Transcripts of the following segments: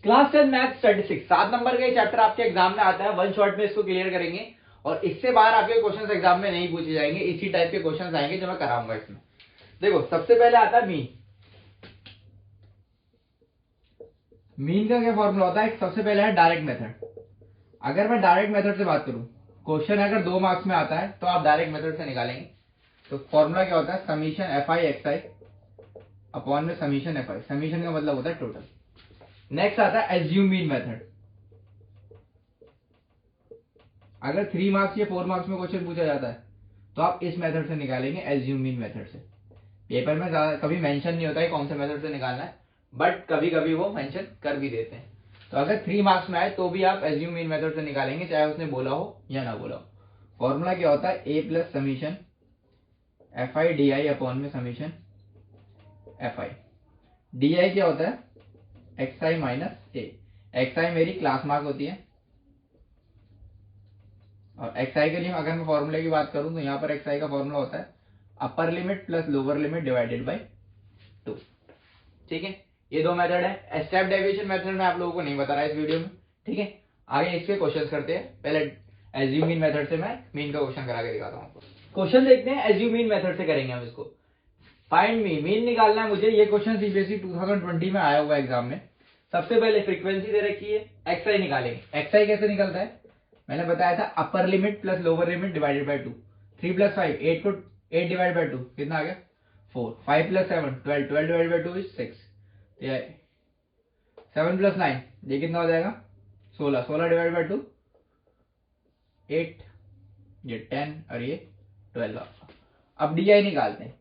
Class 10 math statistics 7 number का chapter आपके exam में आता है। वन शॉट में इसको क्लियर करेंगे और इससे बाहर आपके क्वेश्चंस एग्जाम में नहीं पूछे जाएंगे। इसी टाइप के क्वेश्चंस आएंगे जो मैं कराऊंगा इसमें। देखो सबसे पहले आता है मीन। मीन का क्या फॉर्मूला होता है? सबसे पहले है डायरेक्ट मेथड। अगर मैं डायरेक्ट मेथड से बात करूं, क्वेश्चन अगर 2 मार्क्स में आता है तो आप डायरेक्ट मेथड से निकालेंगे। तो फॉर्मूला क्या होता है? समीशन एफ आई एक्स आई अपॉन में समीशन एफ आई। समीशन का मतलब होता है टोटल। नेक्स्ट आता है एज्यूम मीन मेथड। अगर 3 मार्क्स या 4 मार्क्स में क्वेश्चन पूछा जाता है तो आप इस मेथड से निकालेंगे, एज्यूम मीन मेथड से। पेपर में कभी मेंशन नहीं होता है कौन से मेथड से निकालना है, बट कभी कभी वो मेंशन कर भी देते हैं। तो अगर 3 मार्क्स में आए तो भी आप एज्यूम मीन मेथड से निकालेंगे, चाहे उसने बोला हो या ना बोला हो। फॉर्मूला क्या होता है? A plus summation F I D I upon में summation F I. D I क्या होता है? X I minus A. X I मेरी क्लास मार्क होती है और एक्स आई के लिए अगर मैं फॉर्मूले की बात करूं तो यहाँ पर एक्स आई का फॉर्मूला होता है upper limit plus lower limit divided by 2। ठीक है, ये 2 मेथड है। स्टेप डेविएशन मेथड में आप लोगों को नहीं बता रहा इस वीडियो में। ठीक है, आगे इसके क्वेश्चन करते हैं। पहले एज्यूम मीन मेथड से मैं मीन का क्वेश्चन करा के दिखाता हूँ आपको। क्वेश्चन देखते हैं, एज्यूम मीन मेथड से करेंगे हम इसको। फाइंड मीन निकालना है मुझे। ये क्वेश्चन सीबीएसई 2020 में आया हुआ है एग्जाम में। सबसे पहले फ्रीक्वेंसी दे रखी है, एक्स आई निकालेंगे। एक्स आई कैसे निकलता है? मैंने बताया था upper limit plus lower limit divided by 2। 3 plus 5 8 को 8 डिवाइड बाई 2 कितना आ गया? 4। 5 plus 7 12 12 divide by 2 is 6। 7 plus 9 ये कितना हो जाएगा? 16। 16 डिवाइड बाई 2 8, ये 10 और ये 12। अब डी आई निकालते हैं।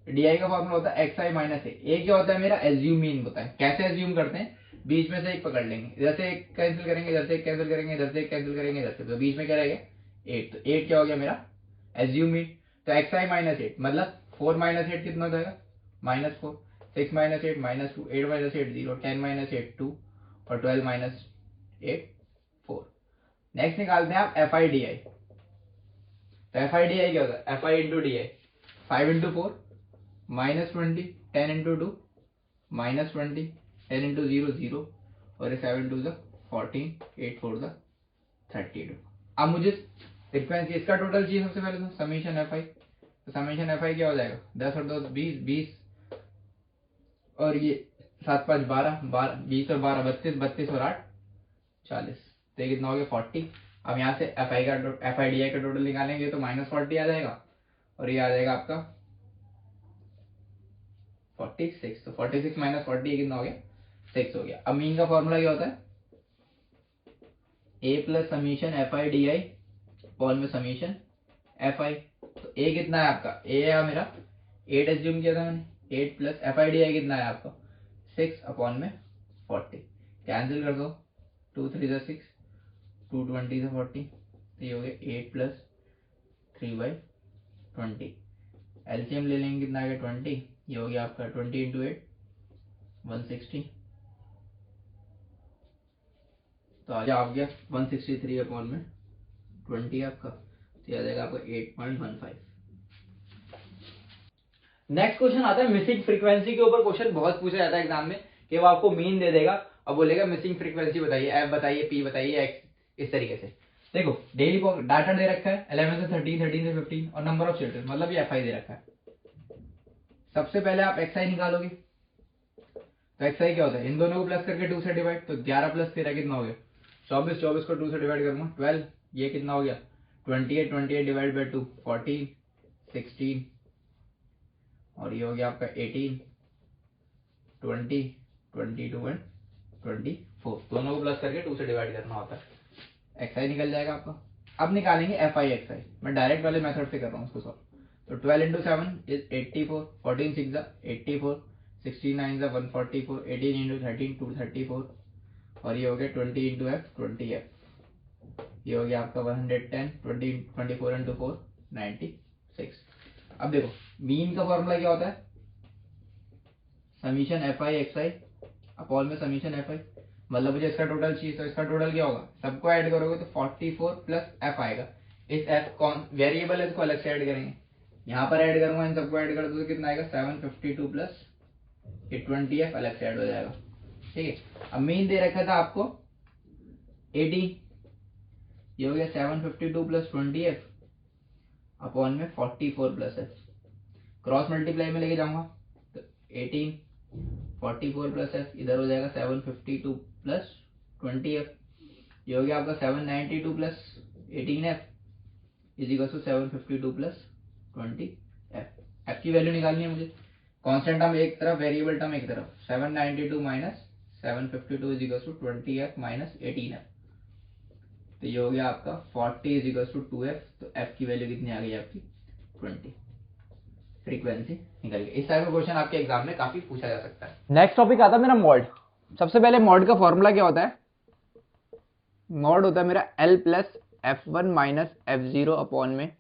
डी आई का फॉर्मूला होता है एक्स आई माइनस ए। क्या होता है मेरा? एज्यूम मीन होता है। कैसे एज्यूम करते हैं? बीच में से एक पकड़ लेंगे, इधर से एक कैंसिल करेंगे, इधर से एक कैंसिल करेंगे, इधर से एक कैंसिल करेंगे, इधर से, तो बीच में क्या रहेगा? 8। तो 8 क्या हो गया मेरा? Assume mean. तो एक्स आई माइनस 8 मतलब 4 माइनस 8 कितना हो जाएगा? -4। 6 माइनस 8 -2। 8 माइनस 8 0। 10 माइनस 8 2 और 12 माइनस 8 4। नेक्स्ट निकालते हैं आप एफ आई डी आई। तो एफ आई डी आई क्या होता है? F I into D I. 5 into 4 -20, 10 into 2 -20, 10 into 0 0 और 7 2 14, 8 4 32। अब मुझे फ्रीक्वेंसी इसका टोटल चाहिए। सबसे पहले तो समीशन एफ आई। तो समीशन एफ आई क्या हो जाएगा? 10 और 2 20, 20 और ये 7 5 12, 20 और 12 32, 32 और 8 40। तो ये कितना हो गया? 40। अब यहाँ से एफ आई डी आई का टोटल निकालेंगे तो -40 आ जाएगा और ये आ जाएगा आपका 46। तो 46 माइनस 40 कितना हो गया? 6 हो गया। अब मीन का फॉर्मूला क्या होता है? A plus summation F I D I upon में समीशन एफ आई। तो ए कितना है आपका? ए है मेरा 8 एज्यूम किया था मैंने। 8 प्लस एफ आई डी आई कितना है आपका? 6 अपॉन में 40। कैंसिल कर दो, 2 3 6, 2 20 40। तो ये हो गया 8 प्लस 3/20। एलसीएम ले लेंगे, कितना आ गया? 20। ये हो गया आपका 20 इंटू 8 160। तो आ गया 163 अपॉन में 20 आपका। तो आ जाएगा आपका 8.15। नेक्स्ट क्वेश्चन आता है मिसिंग फ्रीक्वेंसी के ऊपर। क्वेश्चन बहुत पूछा जाता है एग्जाम में कि वो आपको मीन दे देगा और बोलेगा मिसिंग फ्रीक्वेंसी बताइए, एफ बताइए, पी बताइए, एक्स, इस तरीके से। देखो डेली डाटा दे रखा है 11 से 13, 13 से 15 और नंबर ऑफ स्टेटस मतलब ये एफ आई दे रखा है। सबसे पहले आप एक्स आई निकालोगे। तो एक्स आई क्या होता है? इन दोनों को प्लस करके 2 से डिवाइड। तो 11 प्लस 13 कितना हो गया? 24। 24 को 2 से डिवाइड करूंगा 12। ये कितना हो गया? 28। 28 डिवाइड बाई 2 14, 16 और ये हो गया आपका 18, 20, 22 एंड 24। दोनों को प्लस करके 2 से डिवाइड करना होता है। एक्स आई निकल जाएगा आपका। अब निकालेंगे एफ आई एक्स आई। मैं डायरेक्ट वाले मेथड से कर रहा हूँ उसको सॉल्व। तो 12 इंटू 7 इज 84, 14 6 84, 16 9 144, 18 इंटू 13 234 और ये हो गया 20 इंटू एफ 20 एफ। ये हो गया आपका 110, 20 24 इंटू 4 96। अब देखो मीन का फॉर्मूला क्या होता है? समीशन एफ आई एक्स आई अपॉन में समीशन एफ आई। मतलब मुझे इसका टोटल चाहिए, तो इसका टोटल क्या होगा? सबको ऐड करोगे तो 44 प्लस एफ आएगा। इस एफ कौन वेरिएबल है, इसको अलग से ऐड करेंगे। यहाँ पर ऐड करूंगा, इन सबको ऐड कर दो तो कितना आएगा? 752 प्लस 20 एफ अलग से ऐड हो जाएगा। ठीक है। अब मीन दे रखा था आपको 18, ये हो गया 752 प्लस 20f अपॉन में 44 प्लस एफ। क्रॉस मल्टीप्लाई में लेके जाऊंगा तो 18 44 प्लस एफ इधर हो जाएगा 752 प्लस 20f, ये हो गया आपका 792 plus 18f is equal to 752 plus 20f। F की वैल्यू निकालनी है मुझे, कांस्टेंट टर्म एक तरफ, वेरिएबल टर्म एक तरफ। 792 minus 752 is equal to 20f minus 18f, तो ये हो गया आपका 40 इज इक्वल टू 2f। तो f की वैल्यू कितनी आ गई आपकी 20, फ्रीक्वेंसी निकल गई। इस टाइप का क्वेश्चन आपके एग्जाम में काफी पूछा जा सकता है। नेक्स्ट टॉपिक आता है मेरा मॉड। सबसे पहले मॉड का फॉर्मूला क्या होता है? मॉड होता है मेरा L plus F1 minus F0 upon में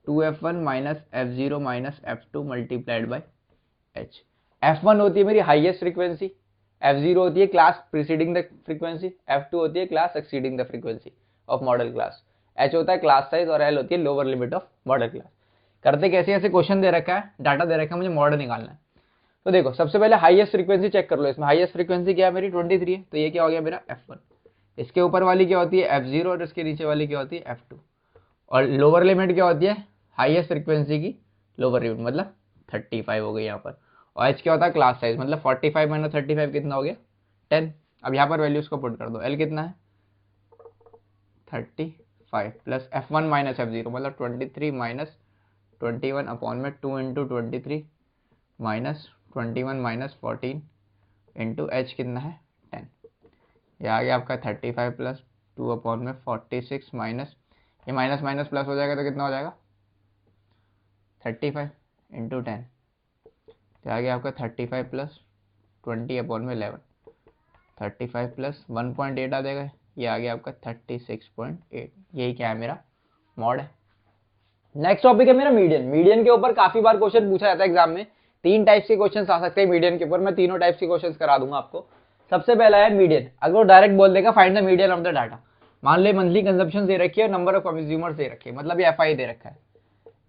2F1 minus F0 minus F2 multiplied by H। F1 होती है मेरी हाईएस्ट फ्रीक्वेंसी, F0 होती है class preceding the frequency, F2 होती है class exceeding the frequency of model class, H होता है क्लास साइज और L होती है lower limit of model class. करते कैसे? ऐसे क्वेश्चन दे रखा है, डाटा दे रखा है, मुझे मॉड निकालना है। तो देखो सबसे पहले हाईएस्ट फ्रीक्वेंसी चेक कर लो। इसमें हाईएस्ट फ्रीक्वेंसी क्या है मेरी 23 है, तो ये क्या हो गया मेरा F1। इसके ऊपर वाली क्या होती है F0 और इसके नीचे वाली क्या होती है F2। और लोअर लिमिट क्या होती है हाईएस्ट फ्रीक्वेंसी की? लोअर लिमिट मतलब 35 हो गई यहाँ पर। और H क्या होता है क्लास साइज, मतलब 45 माइनस 35 कितना हो गया 10। अब यहाँ पर वैल्यूज को पुट कर दो। L कितना है 35 प्लस F1 माइनस F0 मतलब 23 माइनस 21 अपॉन में 2 into 23 minus 21 minus 14 into H कितना है 10। ये आ गया आपका 35 प्लस 2 अपॉन में 46 माइनस, ये माइनस माइनस प्लस हो जाएगा तो कितना हो जाएगा 35 इंटू 10, तो आ गया आपका 35 प्लस 20 अपॉन में 11, 35 प्लस 1.8 आ जाएगा, ये आ गया आपका 36.8। यही क्या है मेरा मॉड है। नेक्स्ट टॉपिक है मेरा मीडियन। मीडियन के ऊपर काफी बार क्वेश्चन पूछा जाता है एग्जाम में। 3 टाइप्स के क्वेश्चन आ सकते हैं मीडियन के ऊपर, मैं तीनों टाइप्स के क्वेश्चन करा दूंगा आपको। सबसे पहला है मीडियन। अगर वो डायरेक्ट बोल देगा find the median of the data, मान ले मंथली कंजप्शन दे रखी है और नंबर ऑफ कंज्यूमर्स दे रखे हैं, मतलब ये FI दे रखा है।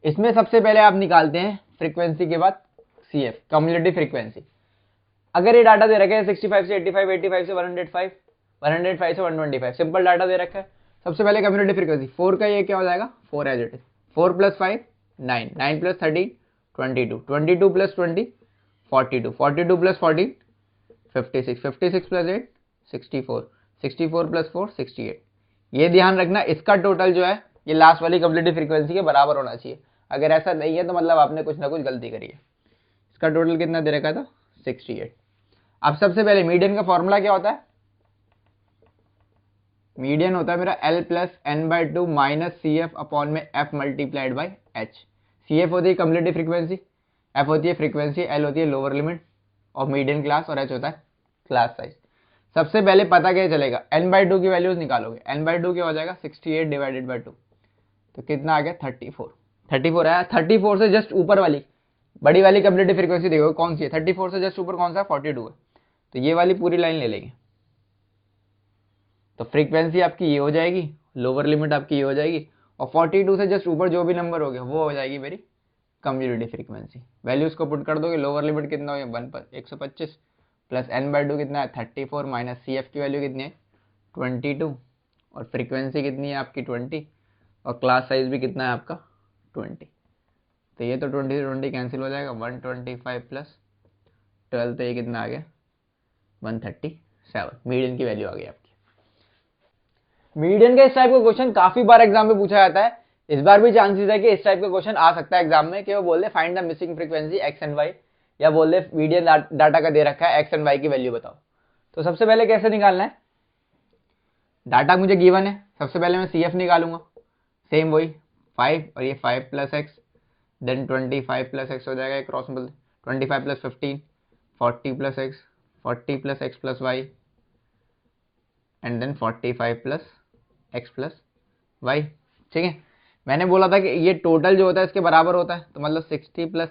इसमें सबसे पहले आप निकालते हैं फ्रीक्वेंसी के बाद CF कम्युलेटिव फ्रीक्वेंसी। अगर ये डाटा दे रखा है 65 से 85, 85 से 105, 105 से 125, सिंपल डाटा दे रखा है। सबसे पहले कम्युलेटिव फ्रीक्वेंसी 4 का ये क्या हो जाएगा 4 as it is, 4 plus 5 9, 9 plus 13 22, 22 plus 20 42, 42 plus 14 56, 56 plus 8 64, 64 plus 4 68। ये ध्यान रखना इसका टोटल जो है ये लास्ट वाली कम्युलेटिव फ्रीक्वेंसी के बराबर होना चाहिए। अगर ऐसा नहीं है तो मतलब आपने कुछ ना कुछ गलती करी है। इसका टोटल कितना दे रखा था 68। अब सबसे पहले मीडियन का फॉर्मूला क्या होता है? मीडियन होता है मेरा L plus n/2 minus CF upon में F multiplied by H। CF होती है कम्युलेटिव फ्रीक्वेंसी, F होती है फ्रीक्वेंसी, L होती है लोअर लिमिट और मीडियन क्लास और H होता है क्लास साइज। सबसे पहले पता क्या चलेगा n/2 की वैल्यूज निकालोगे। n/2 क्या हो जाएगा 68 डिवाइडेड बाई 2, तो कितना आ गया 34। 34 आया। 34 से जस्ट ऊपर वाली बड़ी वाली कम्युलेटिव फ्रीक्वेंसी देखो कौन सी है, 34 से जस्ट ऊपर कौन सा 42 है, तो ये वाली पूरी लाइन ले लेंगे। तो फ्रीक्वेंसी आपकी ये हो जाएगी, लोअर लिमिट आपकी ये हो जाएगी और 42 से जस्ट ऊपर जो भी नंबर हो गया वो हो जाएगी मेरी कम्युलेटिव फ्रीक्वेंसी। वैल्यूज को पुट कर दोगे, लोअर लिमिट कितना हो गया 125 प्लस n/2 कितना है 34 माइनस CF की वैल्यू कितनी है 22 और फ्रीक्वेंसी कितनी है आपकी 20 और क्लास साइज भी कितना है आपका 20। तो ये तो 20 से 20 कैंसिल हो जाएगा, 125 प्लस 12 तो ये कितना आ गया 137। मीडियन की वैल्यू आ गई आपकी। मीडियन का इस टाइप का क्वेश्चन काफी बार एग्जाम में पूछा जाता है। इस बार भी चांसेस है कि इस टाइप का क्वेश्चन आ सकता है एग्जाम में कि वो बोल they find the missing frequency x and y, या बोल दे मीडियन डाटा का दे रखा है x एंड y की वैल्यू बताओ। तो सबसे पहले कैसे निकालना है, डाटा मुझे गिवन है, सबसे पहले मैं CF निकालूंगा, सेम वही 5 और ये 5 plus X then 25 plus X हो जाएगा, क्रॉस बोल 25 plus 15 40 plus X 40 plus X plus Y and then 45 plus X plus Y. ठीक है, मैंने बोला था कि ये टोटल जो होता है इसके बराबर होता है, तो मतलब 60 plus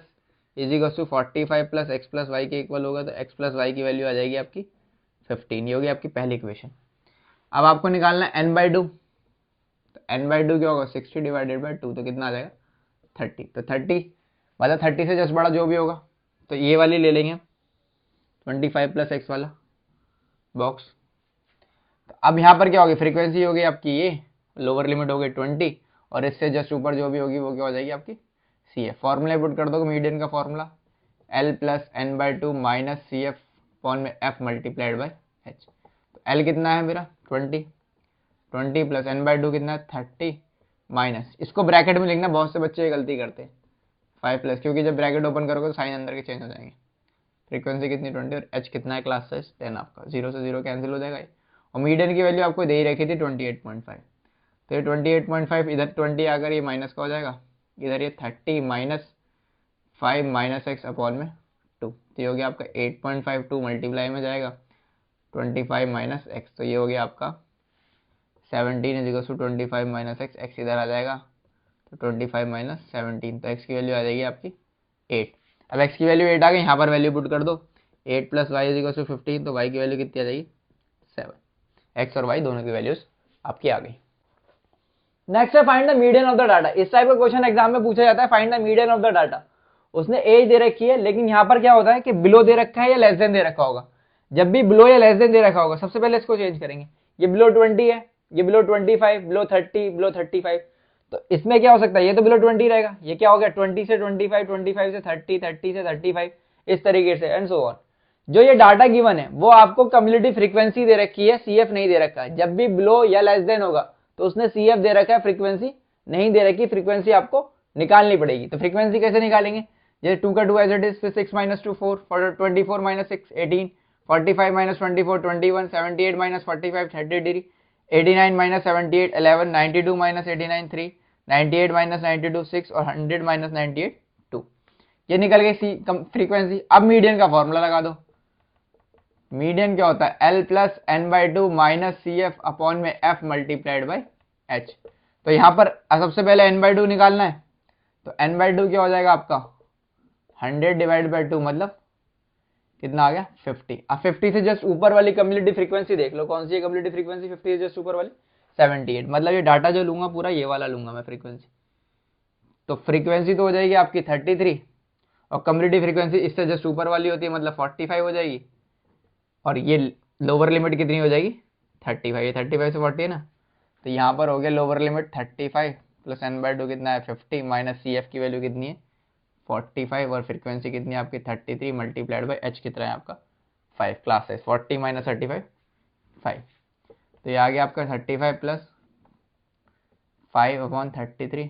is equal to 45 plus X plus Y के इक्वल होगा, तो एक्स प्लस वाई की वैल्यू आ जाएगी आपकी 15। ये होगी आपकी पहली इक्वेशन। अब आपको निकालना है n/2, तो n/2 क्या होगा 60 डिवाइडेड बाई 2, तो कितना आ जाएगा 30। तो 30 मतलब 30 से जस्ट बड़ा जो भी होगा, तो ये वाली ले लेंगे 25 प्लस एक्स वाला, बॉक्स। तो अब यहाँ पर क्या होगी, फ्रीक्वेंसी होगी आपकी ये, लोअर लिमिट हो गई 20 और इससे जस्ट ऊपर जो भी होगी वो क्या हो जाएगी आपकी सी एफ। फॉर्मूला पुट कर दोगे मीडियन का formula L plus N by two minus C F upon में एफ मल्टीप्लाइड बाई एच। तो एल कितना है मेरा 20 प्लस एन बाई टू कितना है 30 माइनस, इसको ब्रैकेट में लिखना, बहुत से बच्चे ये गलती करते हैं 5 प्लस, क्योंकि जब ब्रैकेट ओपन करोगे तो साइन अंदर के चेंज हो जाएंगे। फ्रीक्वेंसी कितनी 20 और एच कितना है क्लास साइज 10 आपका, 0 से 0 कैंसिल हो जाएगा। और मीडियन की वैल्यू आपको दे ही रखी थी 28.5, तो ये 28.5 इधर 20 आकर ये माइनस का हो जाएगा, इधर ये 30 माइनस 5 माइनस एक्स अपॉन में 2, तो ये हो गया आपका 8.52 मल्टीप्लाई में जाएगा 25 माइनस एक्स, तो ये हो गया आपका 17 is equal to 25 minus X, X इधर आ जाएगा तो 25 माइनस 17, तो एक्स की वैल्यू आ जाएगी आपकी 8। अब एक्स की वैल्यू 8 आ गई, यहाँ पर वैल्यू पुट कर दो 8 plus Y is equal to 15, तो वाई की वैल्यू कितनी आ जाएगी 7। एक्स और वाई दोनों की वैल्यूज आपकी आ गई। नेक्स्ट है find the median of the data. इस टाइप का क्वेश्चन एग्जाम में पूछा जाता है, find the median of the data. उसने एज दे रखी है, लेकिन यहाँ पर क्या होता है कि बिलो दे रखा है या लेस देन दे रखा होगा। जब भी बिलो या लेस देन दे रखा होगा सबसे पहले इसको चेंज करेंगे। ये बिलो 20 है, ये बिलो 25, बिलो 30, बिलो 35, तो इसमें क्या हो सकता है, ये तो बिलो 20 रहेगा, ये क्या हो गया 20 से 25, 25 से 30, 30 से 35, इस तरीके से एंड सो ऑन। जो ये डाटा गिवन है वो आपको कम्युलेटिव फ्रीक्वेंसी दे रखी है, सीएफ नहीं दे रखा है। जब भी बिलो या लेस देन होगा तो उसने सीएफ दे रखा है, फ्रीक्वेंसी नहीं दे रखी, फ्रीक्वेंसी आपको निकालनी पड़ेगी। तो फ्रीक्वेंसी कैसे निकालेंगे, जैसे 2 का 2 एज इट इज, फिर 6 minus 2 4, 24 minus 6 18, 45 minus 24 21, 78 minus 45 30 degree, 89 minus 78 11, 92 minus 89 3, 98 minus 92 6 और 100 माइनस 98 2। ये निकल गई सी फ्रीक्वेंसी। अब मीडियन का फॉर्मूला लगा दो। मीडियन क्या होता है, L plus N by two minus C F upon में एफ मल्टीप्लाइड बाई एच। तो यहां पर सबसे पहले एन बाई टू निकालना है, तो एन बाई टू क्या हो जाएगा आपका 100 डिवाइड बाई 2, मतलब कितना आ गया 50। अब 50 से जस्ट ऊपर वाली कम्युलेटिव फ्रीक्वेंसी देख लो, कौन सी है कम्युलेटिव फ्रीक्वेंसी 50 से जस्ट ऊपर वाली 78, मतलब ये डाटा जो लूंगा पूरा ये वाला लूंगा मैं फ्रीक्वेंसी। तो फ्रीक्वेंसी तो हो जाएगी आपकी 33 और कम्युलेटिव फ्रीक्वेंसी इससे जस्ट ऊपर वाली होती है, मतलब 45 हो जाएगी, और ये लोअर लिमिट कितनी हो जाएगी 35, ये 35 से 40 है ना, तो यहाँ पर हो गया lower limit 35 plus N by two कितना है 50 माइनस सी एफ की वैल्यू कितनी है 45 और फ्रीक्वेंसी कितनी है आपकी 33 मल्टीप्लाइड बाई एच कितना है आपका 5, क्लास है 40 माइनस 35 5, तो ये आ गया आपका 35 प्लस 5 अपॉन 33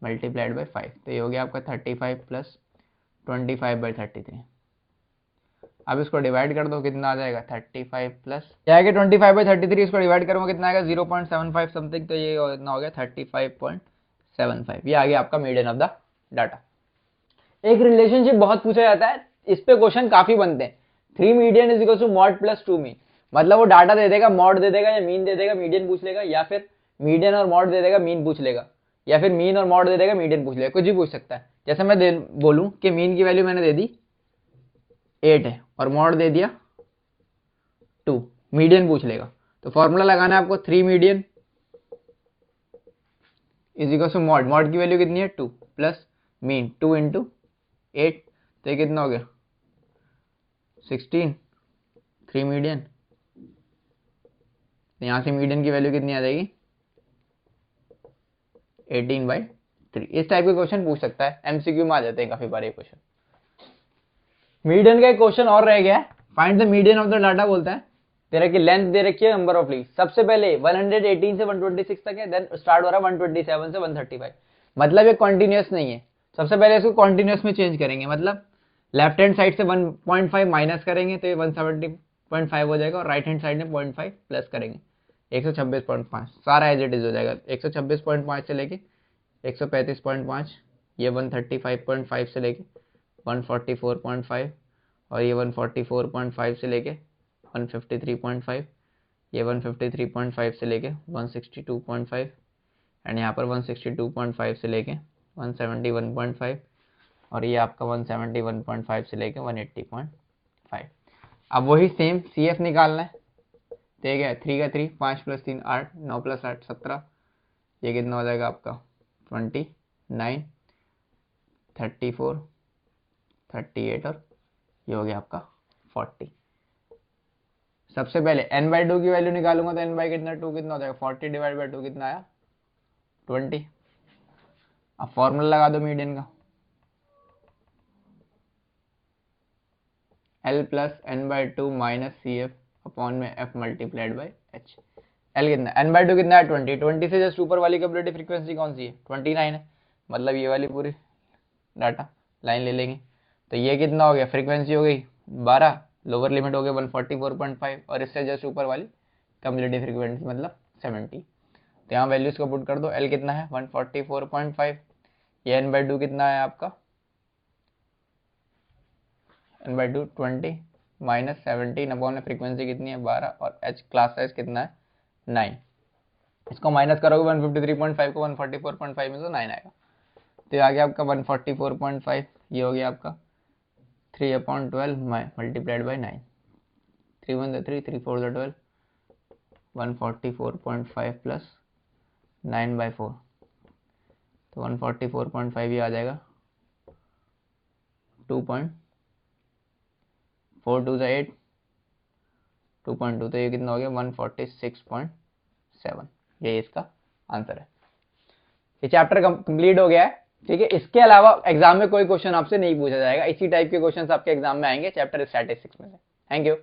मल्टीप्लाइड बाई 5, तो ये हो गया आपका 35 प्लस 25 बाई 33। अब इसको डिवाइड कर दो, कितना आ जाएगा 35 प्लस क्या है कि 25 बाई 33, इसको डिवाइड करूंगा कितना आएगा 0.75 समथिंग, तो ये इतना हो गया 35.75। ये आ गया आपका मीडियन ऑफ द डाटा। एक रिलेशनशिप बहुत पूछा जाता है, इस पे क्वेश्चन काफी बनते हैं। 3 median is equal to mode plus 2 mean, मतलब वो डाटा दे देगा, मॉड दे देगा या मीन दे देगा, मीडियन पूछ लेगा, या फिर मीडियन और मॉड दे देगा मीन पूछ लेगा, या फिर मीन और मॉड दे देगा मीडियन पूछ लेगा, कुछ भी पूछ सकता है। जैसे मैं बोलूं कि मीन की वैल्यू मैंने दे दी 8 है और मॉड दे दिया 2, मीडियन पूछ लेगा। तो फॉर्मूला लगाना है आपको 3 median is equal to mode, mode की वैल्यू कितनी है 2 प्लस मीन 2 इंटू 8, तो ये कितना हो गया 16, 3 मीडियन, तो यहां से मीडियन की वैल्यू कितनी आ जाएगी 18/3। इस टाइप के क्वेश्चन पूछ सकता है, एमसीक्यू में आ जाते हैं काफी बार ये क्वेश्चन। मीडियन का एक क्वेश्चन और रह गया है, find the median of the data. बोलता है तेरा की लेंथ दे रखी है, नंबर ऑफ लीफ सबसे पहले 118 से 126 तक है, देन स्टार्ट हो रहा है 127 से 135, मतलब ये कॉन्टिन्यूस नहीं है। सबसे पहले इसको कॉन्टिन्यूस में चेंज करेंगे, मतलब लेफ्ट हैंड साइड से 1.5 माइनस करेंगे तो ये 170.5 हो जाएगा, और राइट हैंड साइड में 0.5 प्लस करेंगे 126.5, सारा एज इट इज हो जाएगा 126.5 से लेके 135.5, ये 135.5 से लेके 144.5, और ये 144.5 से लेके 153.5, ये 153.5 से लेके 162.5, एंड यहाँ पर 162.5 से लेके 171.5, और ये आपका 171.5 से लेके 180.5। अब वही सेम सी एफ निकालना है, ठीक है 3 का 3, 5 प्लस 3 8, 9 प्लस 8 17, ये कितना हो जाएगा आपका 29, 34, 38, और ये हो गया आपका 40। सबसे पहले n/2 की वैल्यू निकालूंगा तो n बाई कितना 2 कितना हो जाएगा 40 डिवाइड बाई 2 कितना आया 20। अब फॉर्मूला लगा दो मीडियन का L plus n/2 minus C F upon में f multiplied by h। L कितना n/2 कितना है 20 से जस्ट ऊपर वाली कपलेटिव फ्रीक्वेंसी कौन सी है 29 है, मतलब ये वाली पूरी डाटा लाइन ले लेंगे। तो ये कितना हो गया फ्रीक्वेंसी हो गई 12, लोअर लिमिट हो गया 144.5 और इससे जस्ट ऊपर वाली कम्युलेटिव फ्रीक्वेंसी मतलब 70। तो यहाँ वैल्यूज को पुट कर दो। L कितना है 144.5, ये n/2 कितना है आपका n/2 20 माइनस 17 अपॉन में फ्रीक्वेंसी कितनी है 12 और h क्लास साइज कितना है 9। इसको माइनस करोगे 153.5 को 144.5 में तो 9 आएगा। तो ये आ गया आपका 144.5, ये हो गया आपका 3/12 मल्टीप्लाइड बाई 9, 3 1 3 3 4 12, 144.5 प्लस 9/4, तो 144.5 ये आ जाएगा 2.42 से 8 2.2, तो ये कितना हो गया 146.7। ये इसका आंसर है। ये चैप्टर कंप्लीट हो गया है, ठीक है। इसके अलावा एग्जाम में कोई क्वेश्चन आपसे नहीं पूछा जाएगा, इसी टाइप के क्वेश्चन आपके एग्जाम में आएंगे चैप्टर स्टैटिस्टिक्स में से। Thank you.